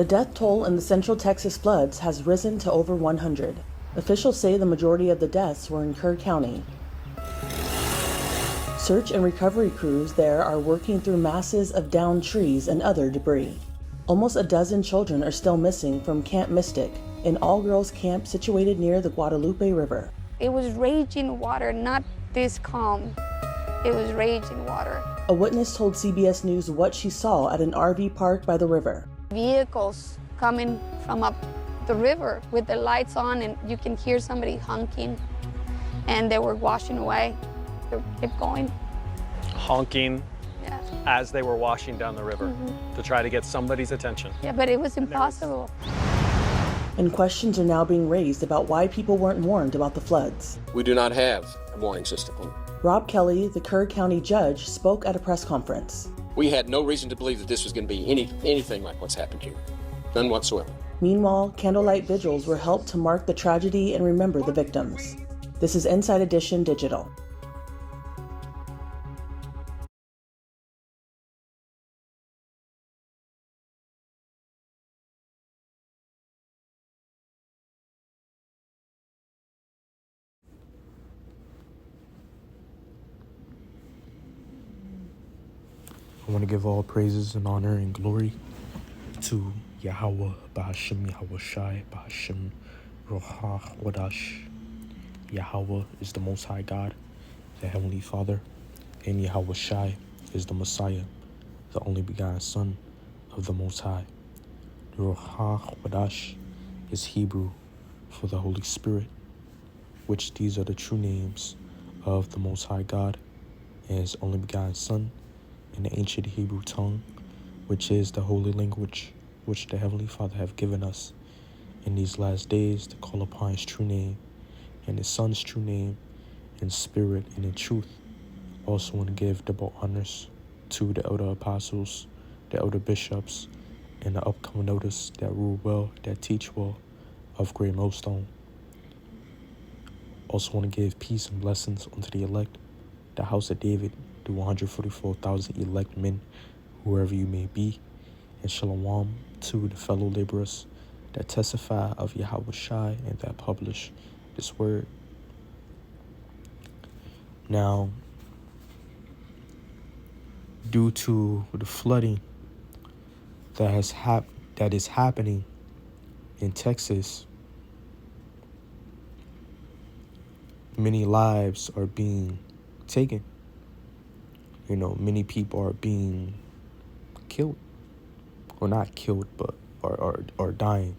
The death toll in the Central Texas floods has risen to over 100. Officials say the majority of the deaths were in Kerr County. Search and recovery crews there are working through masses of downed trees and other debris. Almost a dozen children are still missing from Camp Mystic, an all-girls camp situated near the Guadalupe River. It was raging water, not this calm. It was raging water. A witness told CBS News what she saw at an RV park by the river. Vehicles coming from up the river with the lights on, and you can hear somebody honking, and they were washing away. They kept going. Honking Yeah. as they were washing down the river to try to get somebody's attention. Yeah, but it was impossible. And questions are now being raised about why people weren't warned about the floods. We do not have a warning system. Rob Kelly, the Kerr County judge, spoke at a press conference. We had no reason to believe that this was going to be anything like what's happened here. None whatsoever. Meanwhile, candlelight vigils were held to mark the tragedy and remember the victims. This is Inside Edition Digital. I want to give all praises and honor and glory to Yahweh, Bahashim Yahweh Shai, Bahashim Rohach Wadash. Yahweh is the Most High God, the Heavenly Father, and Yahweh Shai is the Messiah, the only begotten Son of the Most High. Rohach Wadash is Hebrew for the Holy Spirit, which these are the true names of the Most High God and His only begotten Son, in the ancient Hebrew tongue, which is the holy language which the Heavenly Father have given us in these last days to call upon His true name and His Son's true name in spirit and in truth. Also want to give double honors to the elder apostles, the elder bishops, and the upcoming elders that rule well, that teach well of Great Millstone. Also want to give peace and blessings unto the elect, the house of David, the 144,000 elect men, whoever you may be, and shalom to the fellow laborers that testify of Yahweh Shai and that publish this word. Now, due to the flooding that is happening in Texas, many lives are being taken. You know, many people are being killed. Well, not killed, but are dying.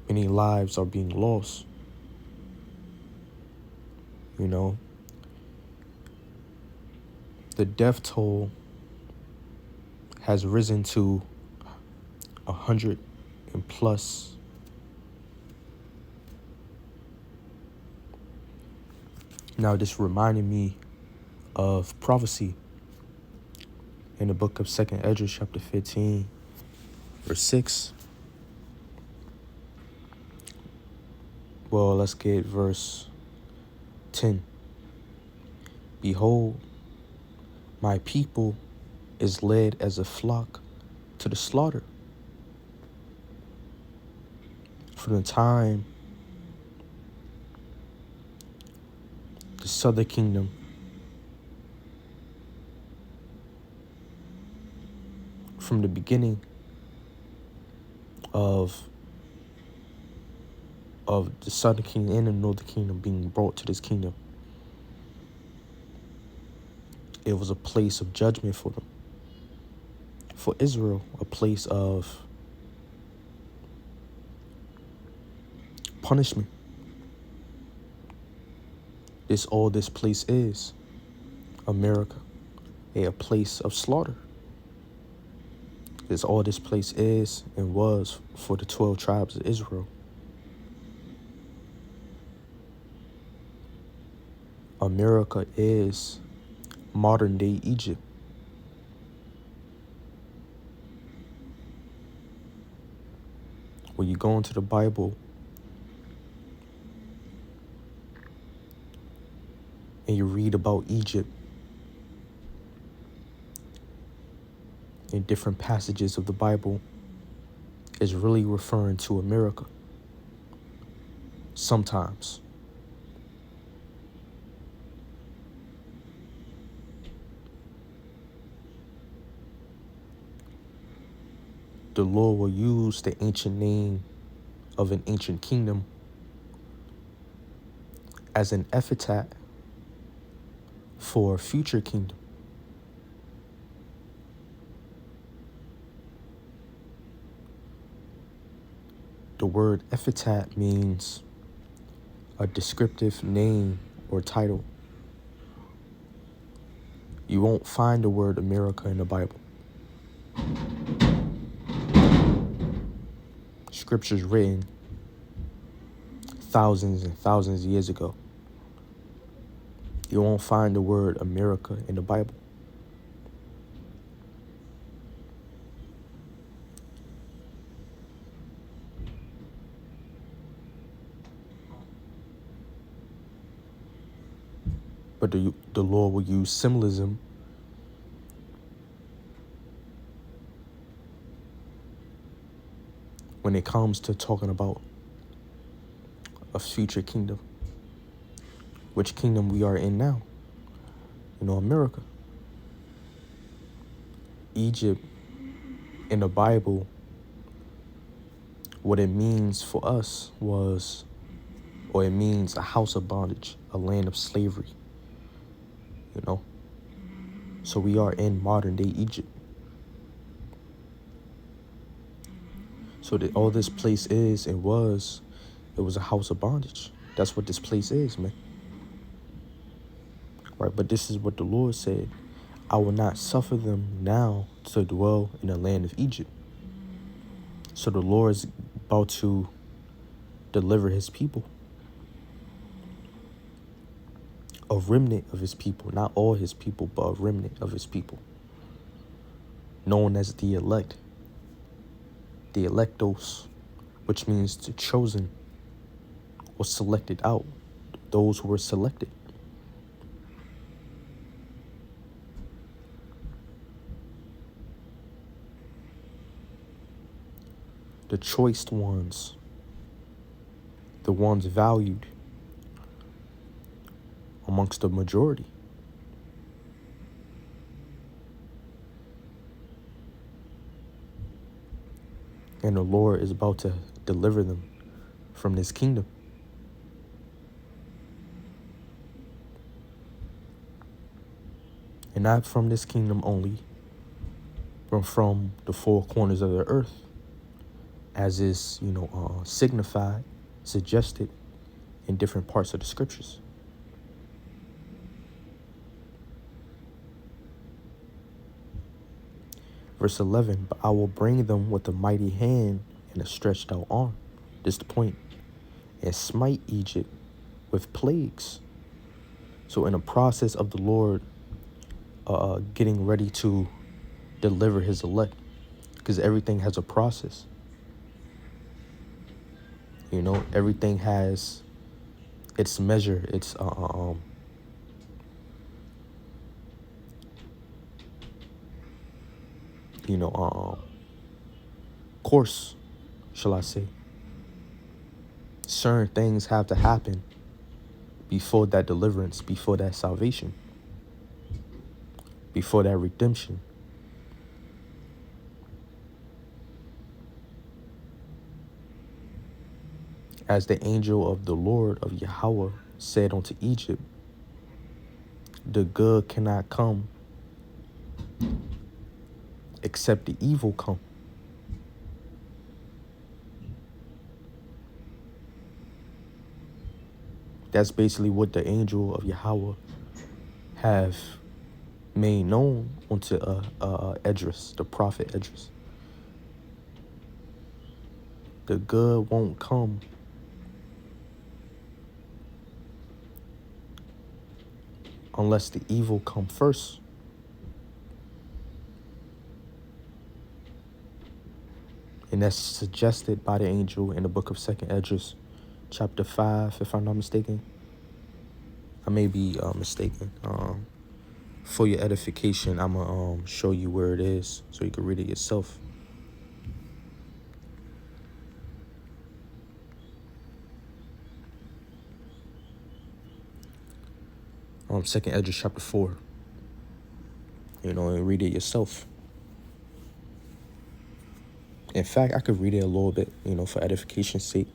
Many lives are being lost. You know, the death toll has risen to 100 and plus. Now, this reminded me of prophecy in the book of 2nd Ezra, chapter 15, verse 6. Well, let's get verse 10. Behold, my people is led as a flock to the slaughter. From the time the southern kingdom from the beginning of the southern kingdom and the northern kingdom being brought to this kingdom, it was a place of judgment for them. For Israel, a place of punishment. All this place is America, a place of slaughter. This all this place is and was for the 12 tribes of Israel. America is modern day Egypt. When you go into the Bible and you read about Egypt, in different passages of the Bible is really referring to America. Sometimes. The Lord will use the ancient name of an ancient kingdom as an epithet for a future kingdom. The word epithet means a descriptive name or title. You won't find the word America in the Bible. Scriptures written thousands and thousands of years ago. You won't find the word America in the Bible. But the Lord will use symbolism when it comes to talking about a future kingdom. Which kingdom we are in now. America. Egypt in the Bible, what it means for us it means a house of bondage, a land of slavery. So we are in modern day Egypt. So that all this place is, it was a house of bondage. That's what this place is, man. Right, but this is what the Lord said. I will not suffer them now to dwell in the land of Egypt. So the Lord is about to deliver his people. A remnant of his people, not all his people, but a remnant of his people, known as the elect, the electos, which means the chosen or selected out, those who were selected. The choiced ones, the ones valued amongst the majority. And the Lord is about to deliver them from this kingdom. And not from this kingdom only, but from the four corners of the earth, as is, signified, suggested in different parts of the scriptures. Verse 11, but I will bring them with a mighty hand and a stretched out arm. This is the point. And smite Egypt with plagues. So in the process of the Lord getting ready to deliver his elect, because everything has a process. Everything has its measure, its course, shall I say. Certain things have to happen before that deliverance, before that salvation, before that redemption. As the angel of the Lord of Yahweh said unto Egypt, the good cannot come except the evil come. That's basically what the angel of Yahweh have made known unto Esdras, the prophet Esdras. The good won't come unless the evil come first. And that's suggested by the angel in the book of 2nd Esdras, chapter 5, if I'm not mistaken. I may be mistaken. For your edification, I'm gonna show you where it is so you can read it yourself. Second Esdras chapter 4. And read it yourself. In fact, I could read it a little bit, for edification's sake.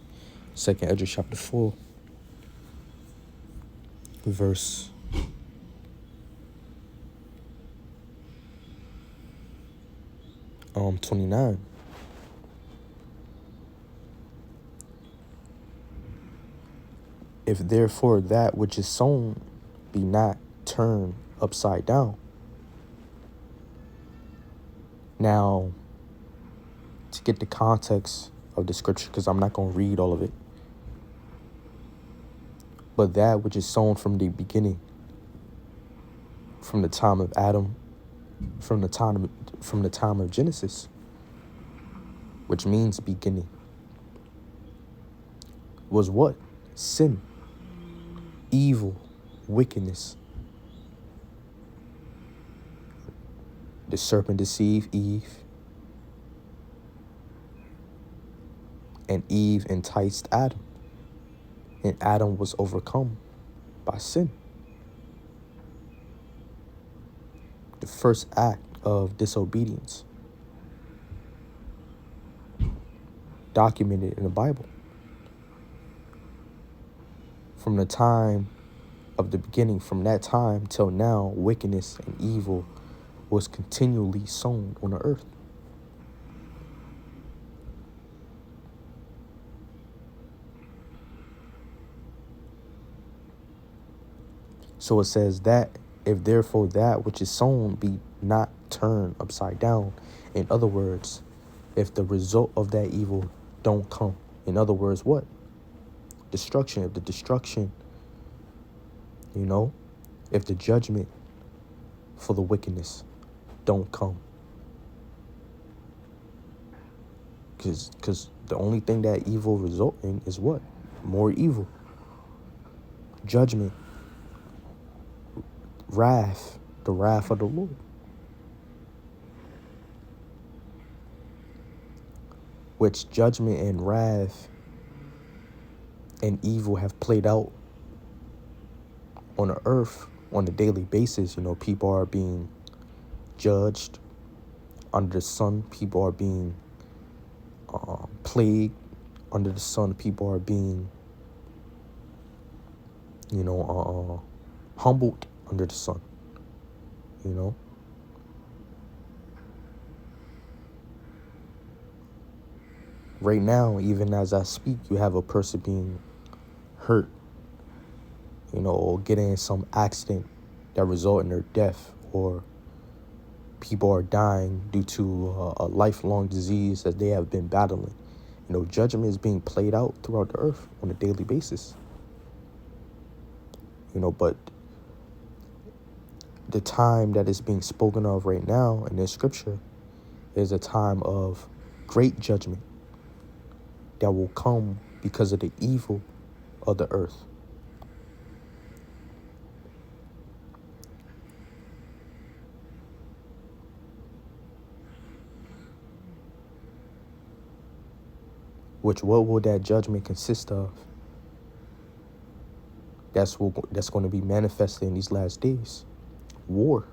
Second Esdras chapter 4, verse 29. If therefore that which is sown be not turned upside down. Now, to get the context of the scripture, because I'm not going to read all of it, but that which is sown from the beginning, from the time of Adam, from the time of Genesis, which means beginning, was what? Sin, evil, wickedness. The serpent deceived Eve, and Eve enticed Adam, and Adam was overcome by sin. The first act of disobedience documented in the Bible. From the time of the beginning, from that time till now, wickedness and evil was continually sown on the earth. So it says that if therefore that which is sown be not turned upside down. In other words, if the result of that evil don't come. In other words, what? Destruction. If the destruction, if the judgment for the wickedness don't come. Because the only thing that evil result in is what? More evil. Judgment. Wrath. The wrath of the Lord. Which judgment and wrath and evil have played out on the earth on a daily basis. People are being judged under the sun. People are being plagued under the sun. People are being, humbled under the sun. Right now, even as I speak, you have a person being hurt, or getting in some accident that result in their death, or people are dying due to a lifelong disease that they have been battling. Judgment is being played out throughout the earth on a daily basis. But the time that is being spoken of right now in this scripture is a time of great judgment that will come because of the evil of the earth. What will that judgment consist of? That's going to be manifested in these last days. War.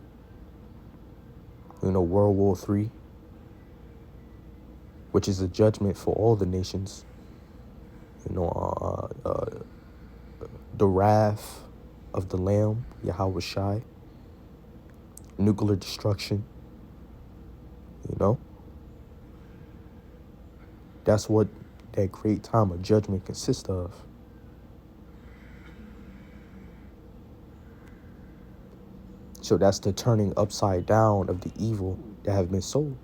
World War III, which is a judgment for all the nations. The wrath of the Lamb, Yahweh Shai. Nuclear destruction. That's what that great time of judgment consists of. So that's the turning upside down of the evil that have been sown.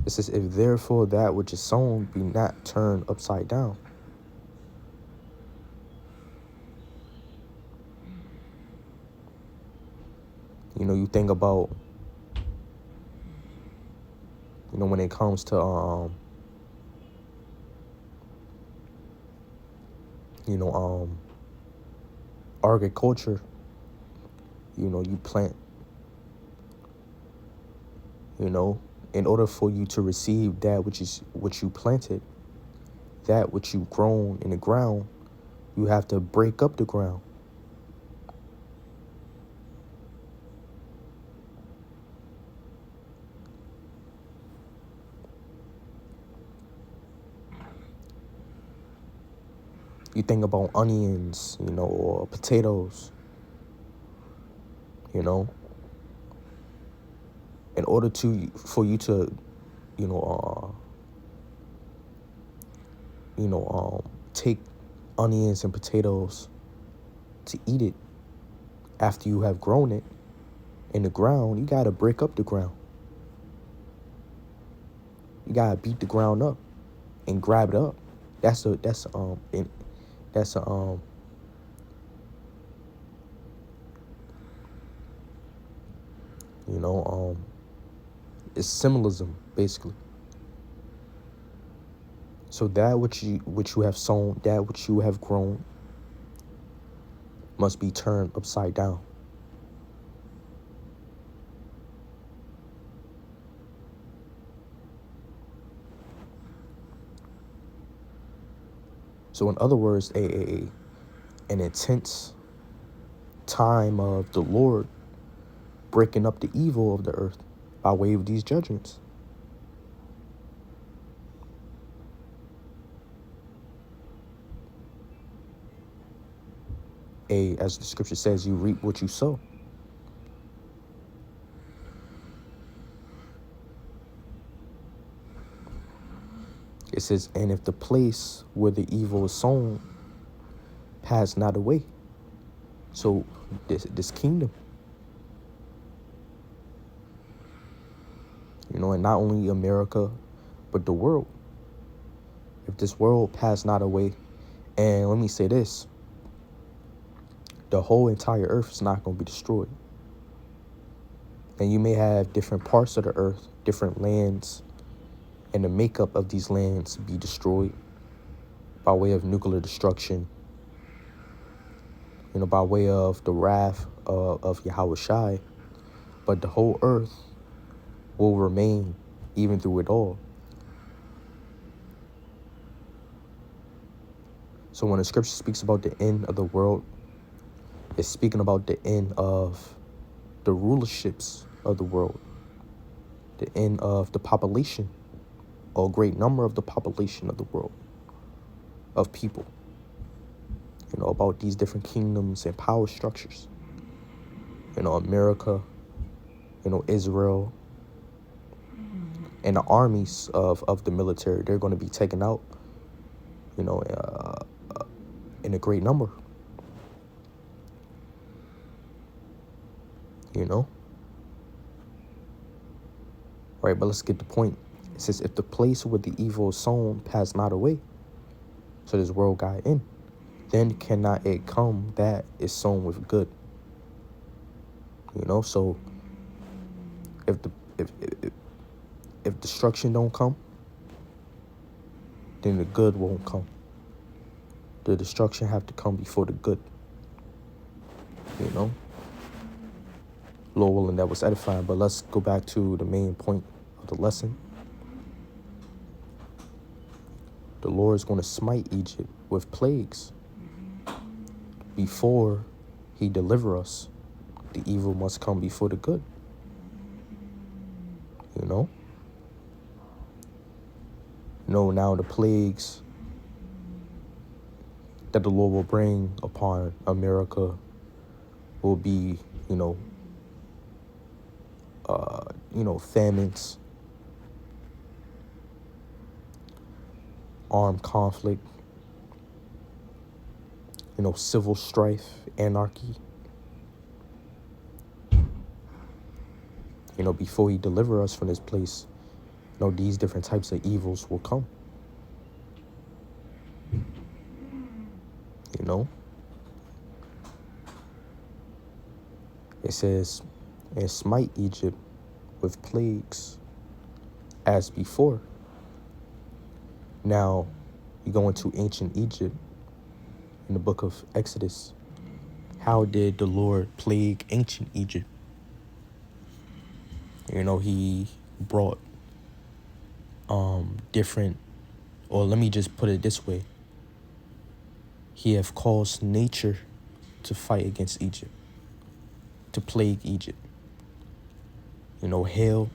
It says, if therefore that which is sown be not turned upside down. You think about when it comes to agriculture, you plant, in order for you to receive that which you planted, that which you grown in the ground, you have to break up the ground. You think about onions, or potatoes, in order for you to, take onions and potatoes to eat it after you have grown it in the ground, you gotta break up the ground. You gotta beat the ground up and grab it up. That's a it's symbolism, basically. So that which you have sown, that which you have grown, must be turned upside down. So in other words, an intense time of the Lord breaking up the evil of the earth by way of these judgments. As the scripture says, you reap what you sow. It says, and if the place where the evil is sown pass not away. So this kingdom, and not only America, but the world. If this world pass not away, and let me say this, the whole entire earth is not going to be destroyed. And you may have different parts of the earth, different lands, and the makeup of these lands be destroyed by way of nuclear destruction, by way of the wrath of Yahweh Shai. But the whole earth will remain even through it all. So when the scripture speaks about the end of the world, it's speaking about the end of the rulerships of the world, the end of the population, or a great number of the population of the world, of people, about these different kingdoms and power structures, America, Israel, and the armies of the military. They're going to be taken out, in a great number. Right, but let's get the point. It says, if the place where the evil is sown pass not away, so this world got in, then cannot it come that is sown with good. So if destruction don't come, then the good won't come. The destruction have to come before the good. Lord willing, that was edifying, but let's go back to the main point of the lesson. The Lord is going to smite Egypt with plagues before he deliver us. The evil must come before the good. Now the plagues that the Lord will bring upon America will be, famines, armed conflict, civil strife, anarchy. Before he deliver us from this place, these different types of evils will come. It says, and smite Egypt with plagues as before. Now, you go into ancient Egypt in the book of Exodus. How did the Lord plague ancient Egypt? He brought different, or let me just put it this way. He have caused nature to fight against Egypt, to plague Egypt. Hail,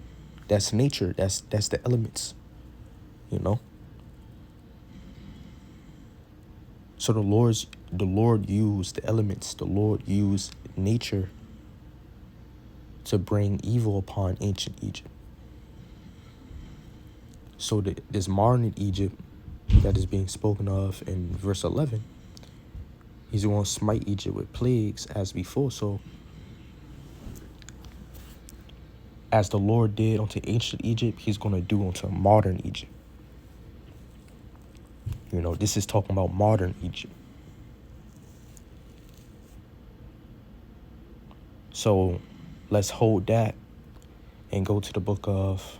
that's nature, that's the elements, So the Lord used the elements, the Lord used nature to bring evil upon ancient Egypt. So this modern Egypt that is being spoken of in verse 11, he's going to smite Egypt with plagues as before. So as the Lord did unto ancient Egypt, he's going to do unto modern Egypt. This is talking about modern Egypt. So let's hold that and go to the book of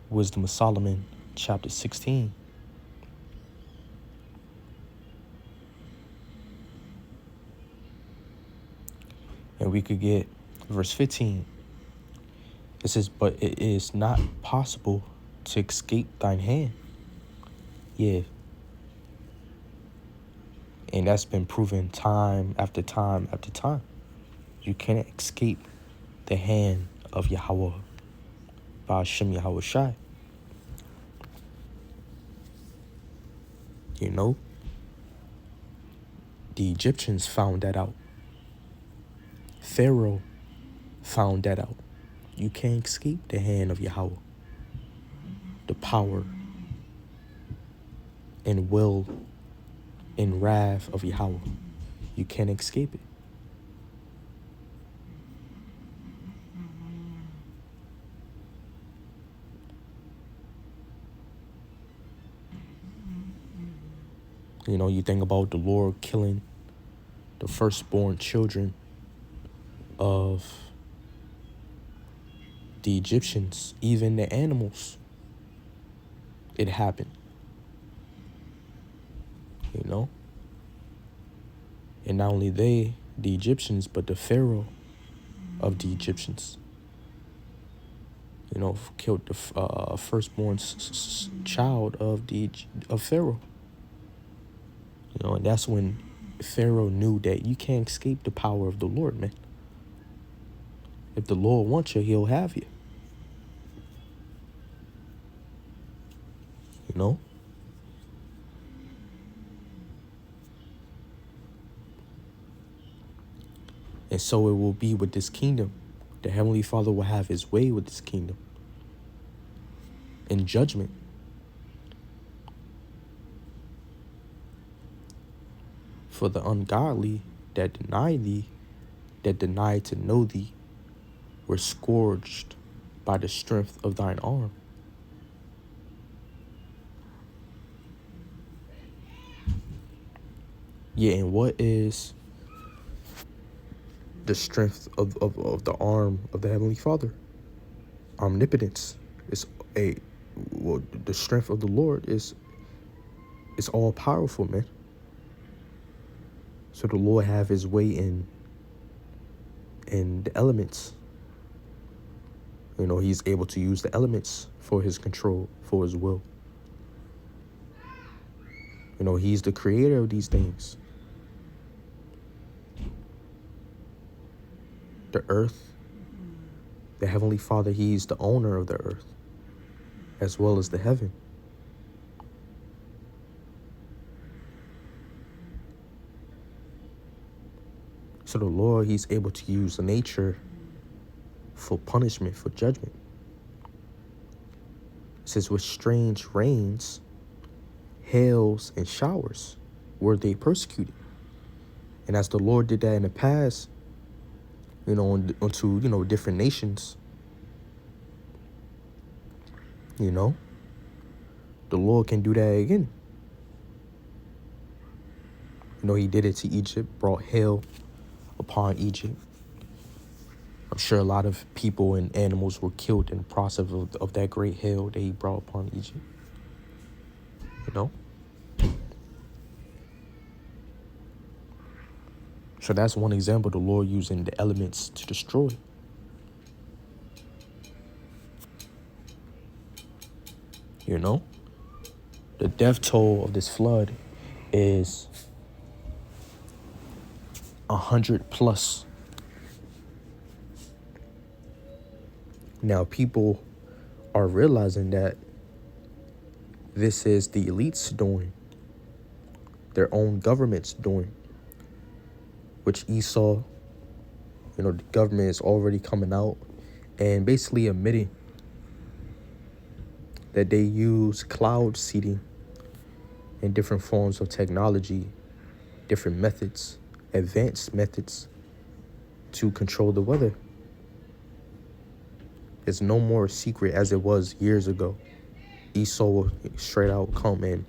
Wisdom of Solomon, chapter 16. And we could get verse 15. It says, but it is not possible to escape thine hand. Yeah. And that's been proven time after time after time. You cannot escape the hand of Yahweh, Ba'ashem Yahweh Shai. The Egyptians found that out. Pharaoh found that out. You can't escape the hand of Yahweh. The power and will and wrath of Yahweh. You can't escape it. You think about the Lord killing the firstborn children of the Egyptians, even the animals. It happened. And not only the Egyptians, but the Pharaoh of the Egyptians. Killed the firstborn child of Pharaoh. And that's when Pharaoh knew that you can't escape the power of the Lord, man. If the Lord wants you, he'll have you. And so it will be with this kingdom. The Heavenly Father will have his way with this kingdom. In judgment. For the ungodly that deny thee, that deny to know thee, were scourged by the strength of thine arm. Yeah, and what is the strength of the arm of the Heavenly Father? Omnipotence. The strength of the Lord is all powerful, man. So the Lord have his way in the elements. He's able to use the elements for his control, for his will. He's the creator of these things. The earth, the Heavenly Father, he's the owner of the earth, as well as the heaven. So the Lord, he's able to use nature for punishment, for judgment. It says, with strange rains, hails, and showers were they persecuted. And as the Lord did that in the past, onto different nations, the Lord can do that again. He did it to Egypt, brought hail upon Egypt, I'm sure a lot of people and animals were killed in the process of that great hail that he brought upon Egypt. You know? So that's one example, the Lord using the elements to destroy. You know? The death toll of this flood is 100 plus. Now people are realizing that this is the elites doing, their own government's doing, which Esau, the government is already coming out and basically admitting that they use cloud seeding and different forms of technology, different methods, advanced methods to control the weather. It's no more a secret as it was years ago. Esau will straight out come and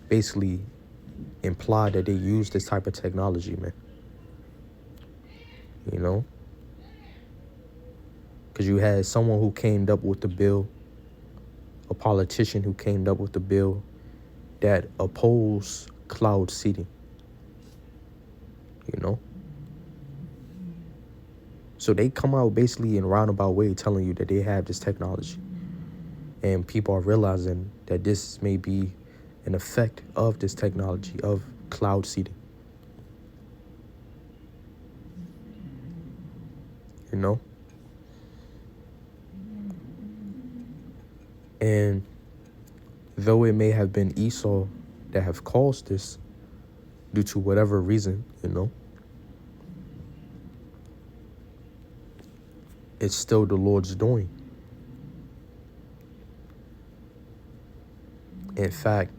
basically imply that they use this type of technology, man. You know? Because you had someone who came up with the bill, a politician who came up with the bill that opposed cloud seeding. You know? So they come out basically in a roundabout way telling you that they have this technology. And people are realizing that this may be an effect of this technology, of cloud seeding. You know? And though it may have been Esau that have caused this due to whatever reason, it's still the Lord's doing. In fact,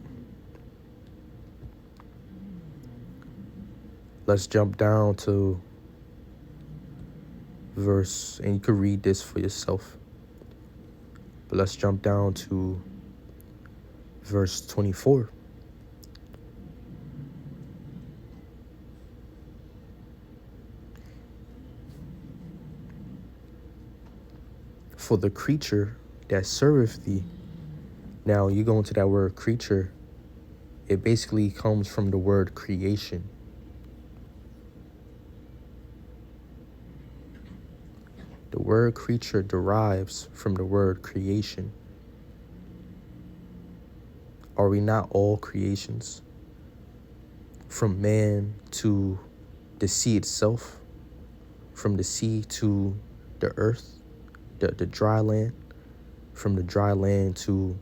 let's jump down to verse, and you can read this for yourself. But let's jump down to verse 24. For the creature that serveth thee. Now, you go into that word creature, it basically comes from the word creation. The word creature derives from the word creation. Are we not all creations? From man to the sea itself, from the sea to the earth, the dry land, from the dry land to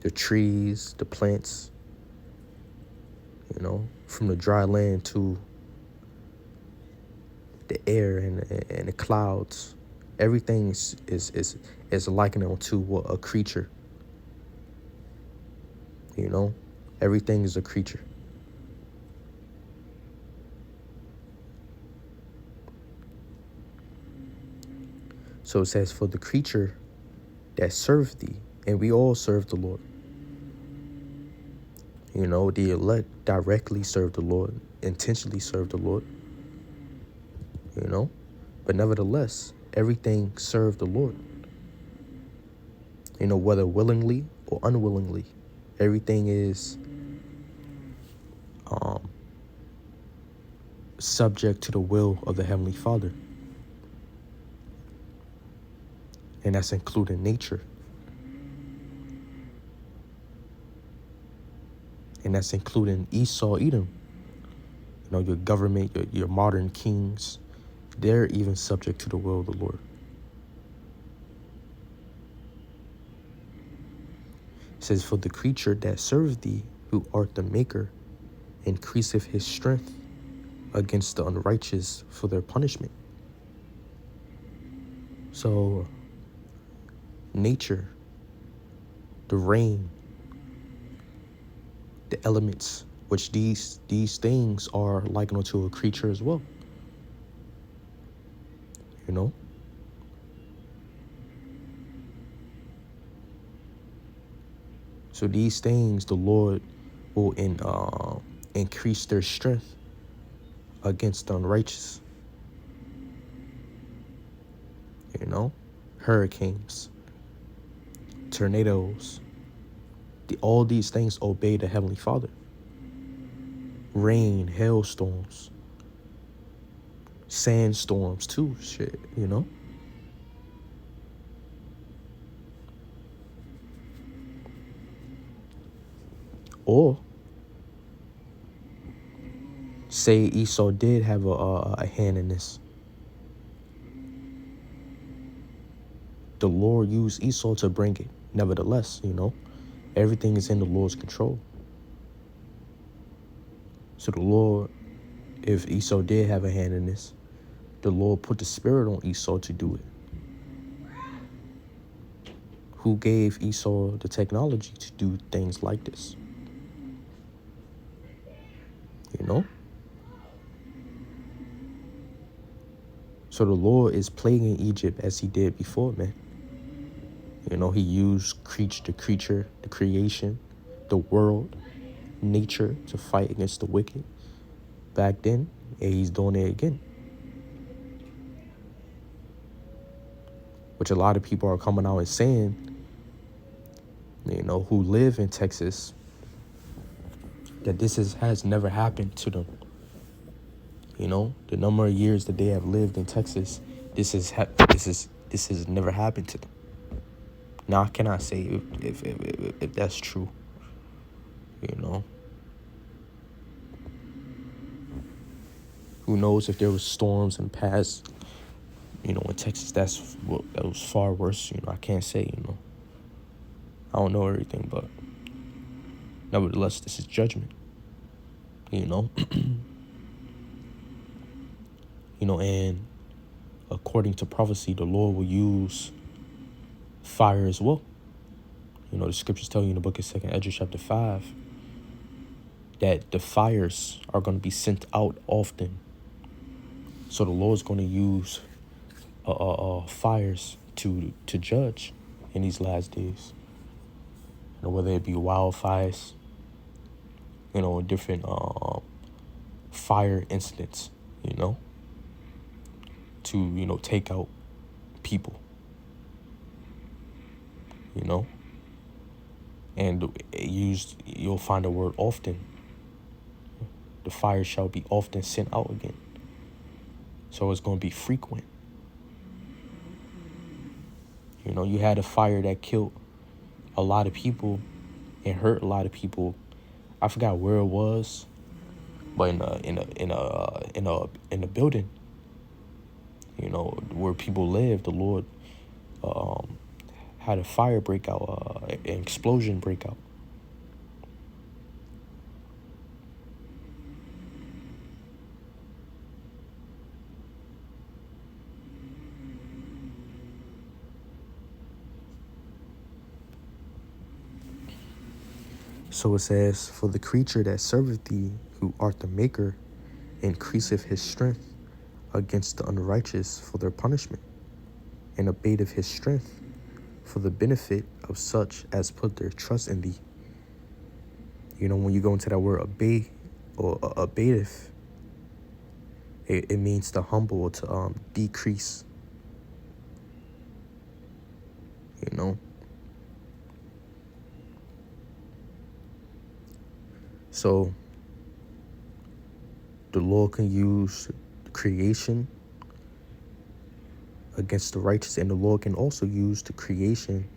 the trees, the plants, from the dry land to the air and the clouds. Everything is likened to what a creature. Everything is a creature. So it says, for the creature that served thee, and we all serve the Lord. The elect directly serve the Lord, intentionally serve the Lord. But nevertheless, everything served the Lord. Whether willingly or unwillingly, everything is subject to the will of the Heavenly Father. And that's including nature. And that's including Esau, Edom. Your government, your modern kings, they're even subject to the will of the Lord. It says, for the creature that serveth thee, who art the maker, increaseth his strength against the unrighteous for their punishment. So, nature, the rain, the elements, which these things are likened to a creature as well. So these things, the Lord will increase their strength against the unrighteous. hurricanes, tornadoes. All these things obey the Heavenly Father. Rain, hailstorms, sandstorms too, shit, you know? Or say Esau did have a hand in this. The Lord used Esau to bring it. Nevertheless, you know, everything is in the Lord's control. So the Lord, if Esau did have a hand in this, the Lord put the spirit on Esau to do it. Who gave Esau the technology to do things like this? You know? So the Lord is plaguing Egypt as he did before, man. You know, he used the creation, the world, nature to fight against the wicked back then, and he's doing it again. Which a lot of people are coming out and saying, you know, who live in Texas, that this has never happened to them. You know, the number of years that they have lived in Texas, this has never happened to them. Now, I cannot say if that's true. You know, who knows if there was storms in the past? You know, in Texas, that was far worse. You know, I can't say. You know, I don't know everything, but nevertheless, this is judgment. You know, you know, and according to prophecy, the Lord will use fire as well. You know, the scriptures tell you in the book of 2 Ezra chapter 5 that the fires are going to be sent out often. So the Lord's going to use fires to judge in these last days. You know, whether it be wildfires, you know, different fire incidents, you know, to, you know, take out people, you know. And you'll find the word often. The fire shall be often sent out again. So it's going to be frequent. You know, you had a fire that killed a lot of people and hurt a lot of people. I forgot where it was, but in a building, you know, where people live, the Lord had a fire break out, an explosion break out. So it says, for the creature that serveth thee, who art the maker, increaseth his strength against the unrighteous for their punishment, and abateth his strength for the benefit of such as put their trust in thee. You know, when you go into that word abate or abateth, it means to humble or to decrease. You know? So the Lord can use creation against the righteous, and the Lord can also use the creation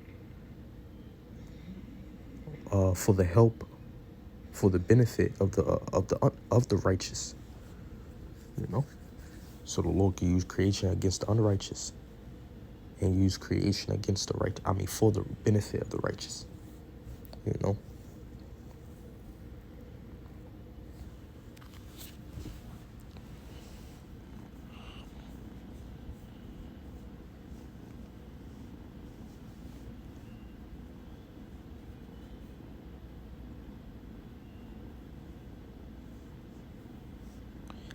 for the help, for the benefit of the righteous. You know, so the Lord can use creation against the unrighteous, and use creation against the right. I mean, for the benefit of the righteous. You know.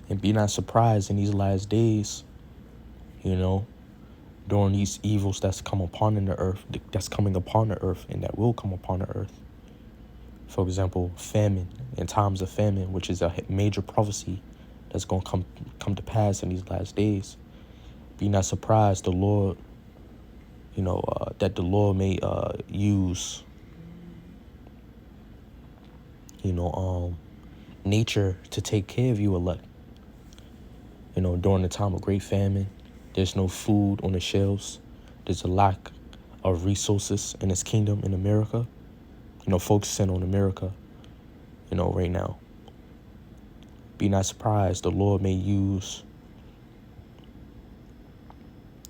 And be not surprised in these last days, you know, during these evils that's coming upon the earth, and that will come upon the earth. For example, famine, in times of famine, which is a major prophecy that's going to come to pass in these last days. Be not surprised, the Lord that the Lord may use, nature to take care of you elect. During the time of great famine, there's no food on the shelves. There's a lack of resources in his kingdom in America. Focusing on America, right now. Be not surprised. The Lord may use,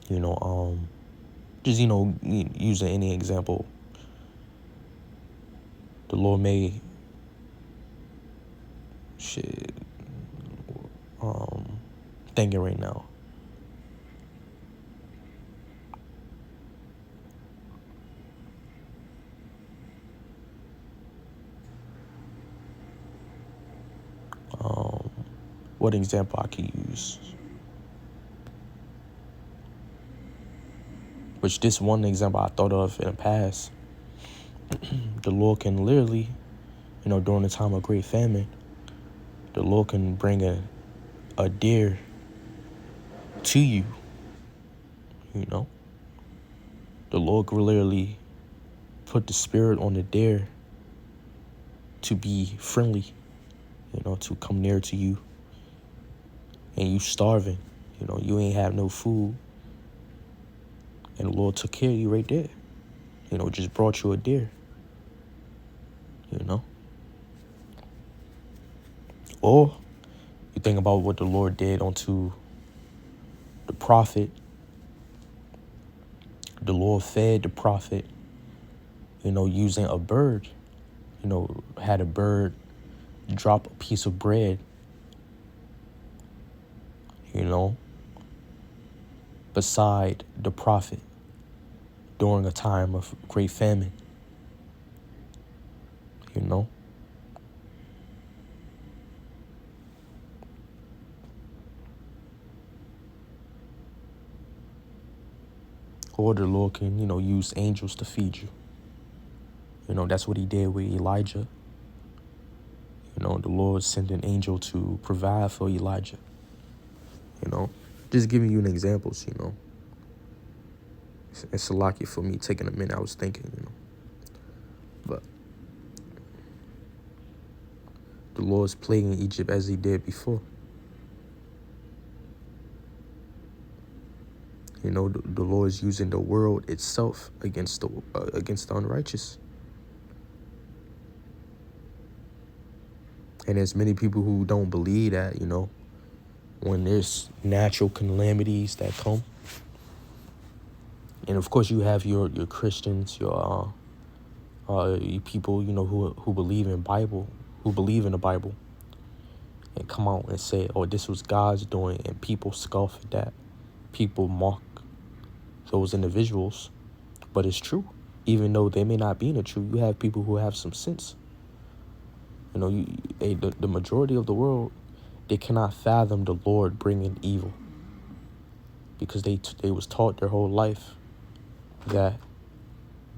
just, using any example. The Lord may, thinking right now. What example I could use? Which this one example I thought of in the past. The Lord can literally, during the time of great famine, the Lord can bring a deer to you. The Lord can literally put the spirit on the deer to be friendly, to come near to you. And you starving, you ain't have no food. And the Lord took care of you right there. Just brought you a deer. Or you think about what the Lord did unto the prophet. The Lord fed the prophet, using a bird. Had a bird drop a piece of bread, beside the prophet during a time of great famine. Or the Lord can, use angels to feed you. That's what he did with Elijah. The Lord sent an angel to provide for Elijah. Just giving you an examples, It's a lucky for me taking a minute. I was thinking, But the Lord's plaguing Egypt as he did before. The Lord is using the world itself against the unrighteous. And there's many people who don't believe that, when there's natural calamities that come. And of course you have your Christians, your people, who believe in the Bible, and come out and say, oh, this was God's doing, and people scoff at that. People mock those individuals, but it's true. Even though they may not be in the truth, you have people who have some sense. The majority of the world, they cannot fathom the Lord bringing evil, because they was taught their whole life that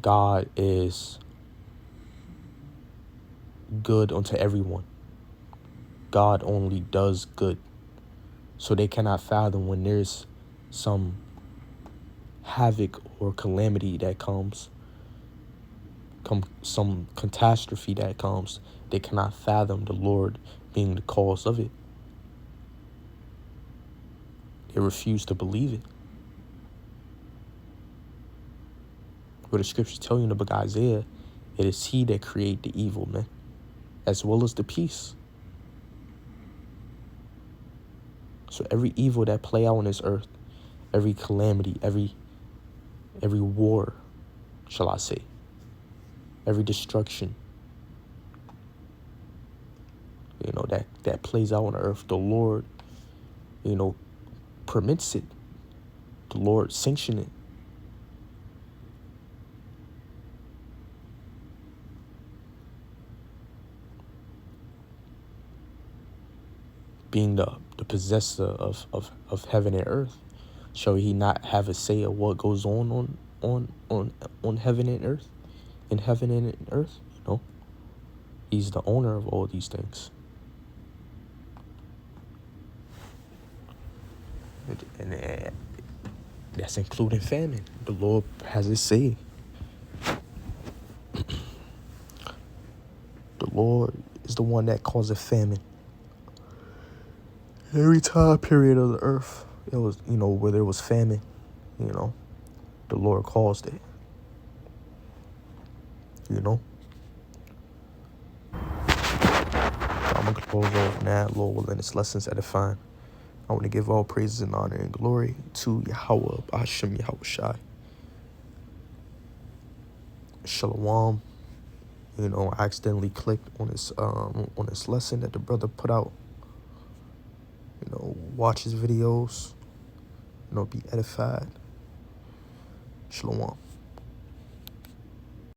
God is good unto everyone. God only does good. So they cannot fathom when there's some havoc or calamity that comes, some catastrophe that comes. They cannot fathom the Lord being the cause of it. They refuse to believe it. But the scriptures tell you in the book of Isaiah, it is he that create the evil, man, as well as the peace. So every evil that play out on this earth, every calamity, every war, shall I say, every destruction, that plays out on the earth, the Lord, permits it. The Lord sanction it. Being the possessor of heaven and earth, shall he not have a say of what goes on heaven and earth, in heaven and in earth? He's the owner of all these things. And That's including famine. The Lord has it say. The Lord is the one that causes famine. Every time period of the earth, it was, where there was famine, the Lord caused it. So I'm going to close off now, Lord willing, this lesson's edifying. I want to give all praises and honor and glory to Yahweh, Hashem Yahweh Shai. Shalom. I accidentally clicked on this lesson that the brother put out. Watch his videos. Be edified. Shalom.